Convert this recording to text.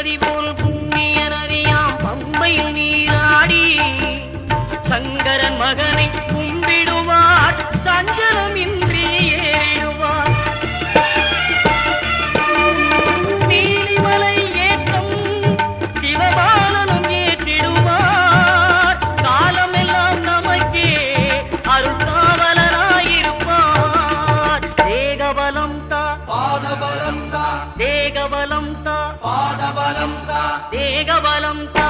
நதி போல் புண்ணிய நதியாம் பம்பையில் நீராடி சங்கரன் மகனை கும்பிடுவார் சஞ்சலமின்றி ஏறிடுவார். நீலிமலை ஏற்றம் சிவபாலனும் ஏற்றிடுவார். காலமெல்லாம் நமக்கே அருள்காவலனாயிருப்பார். தேகபலம் தா பாதபலம் தா தேகபலம் தா பாதபலம் தா தேகபலம் தா